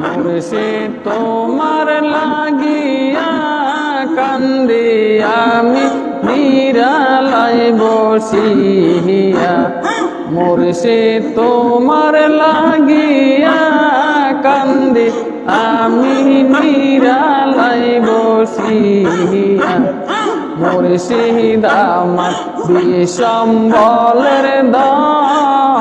মুর্শিদ তোমার লাগিয়া কান্দি আমি নিরালায় বসিয়া। মুর্শিদ তোমার লাগিয়া কান্দি আমি নিরালায় বসিয়া। মুর্শিদ আমার বিশ্বম্বলের ধন,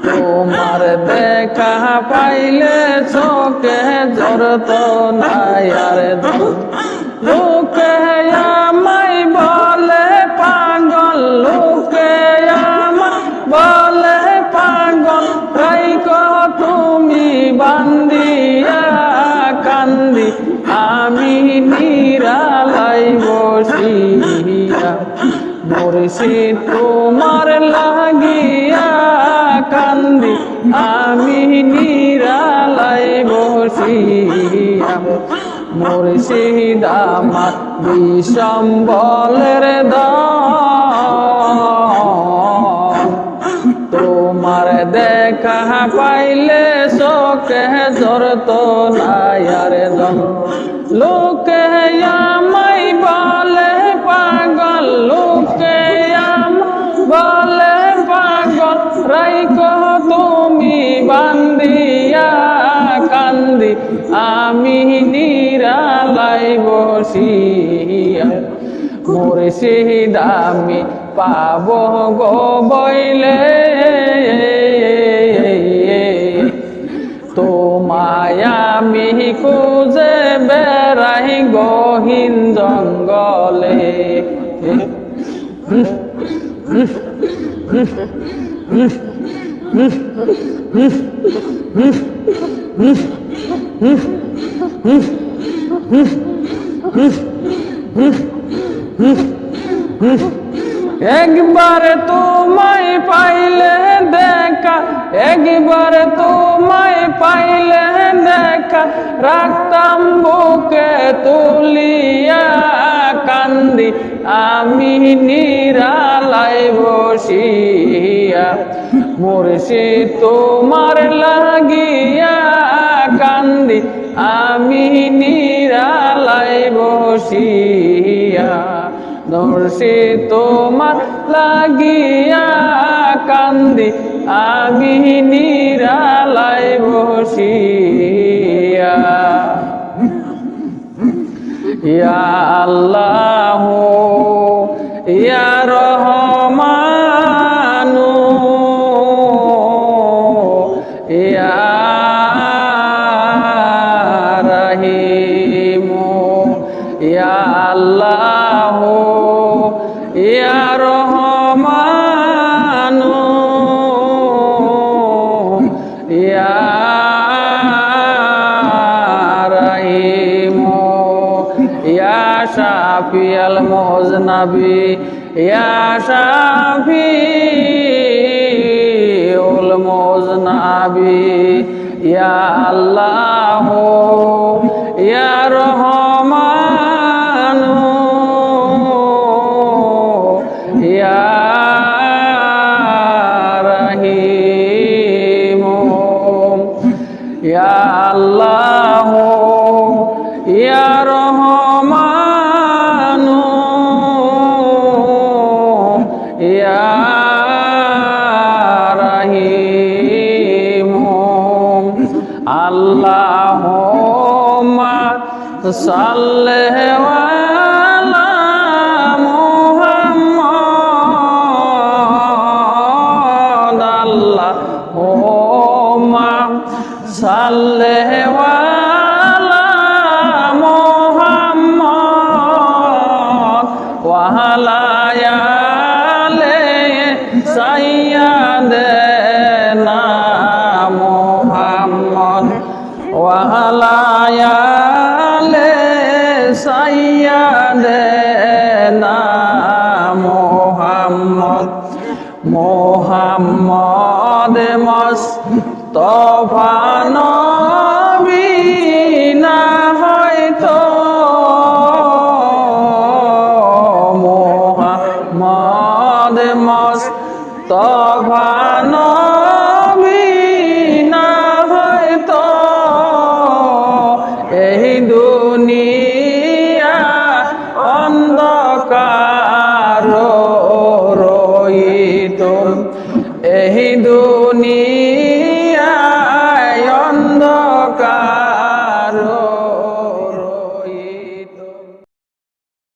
তোমার দেখা পাইলে চোখে জড়ত নাই আর ধন। লোকে আমায় বলে পাগল, লোকে আমায় বলে পাগল, রাইখো তুমি বান্দিয়া কান্দি আমি নিরালায় বসিয়া। মুর্শিদ তোমার লাগিয়া কান্দি আমি নিরালায় বসিয়া। মুর্শিদ আমার বিশ্বম্বলের ধন, তোমার দেখা পাইলে চোখে জড়ত নাই আর ধন। লোকে আমায় বলে পাগল, লোকে আমায় বলে পাগল, রাইখো তুমি বান্দিয়া কান্দি আমি নিরালায় বসিয়া। মুর্শিদ আমি পাবো গো বইলে তোমায় আমি খুঁজে বেড়াই গহীন জঙ্গলে। একবার তোমায় পাইলে দেখা, একবার তোমায় পাইলে দেখা, রাখতাম বুকে তুলিয়া কান্দি আমি নিরালায় বসিয়া। মুর্শিদ তোমার লাগিয়া কান্দি আমি নিরালায় বসিয়া। মুর্শিদ তোমার লাগিয়া কান্দি আমি নিরালায় বসিয়া। ইয়া আল্লাহ ইয়া রহমান ইয়া রহিম, ইয়া আল্লাহ ইয়া রহমান ইয়া রহিম, ইয়া শাফিয়াল মুজনাবি, ইয়া শাফিউল মুজনাবি, ইয়া আল্লাহ ইয়া রহমান ইয়া রহিম, ইয়া আল্লাহ ইয়া রহমান ইয়া রহিম। আল্লাহুম্মা সাল্লি আলা মুহাম্মাদ, আল্লাহুম্মা সাল্লি আলা মুহাম্মাদ ওয়া আলা আলি সাইয়্যিদিনা মুহাম্মদ ওয়া আলা আলি সাইয়্যিদিনা মুহাম্মদ। মুহাম্মদ মুস্তাফা নবী না হয়তো, মুহাম্মদ মুস্তাফা নবী দুনিয়া অন্ধকার রহিতুম এই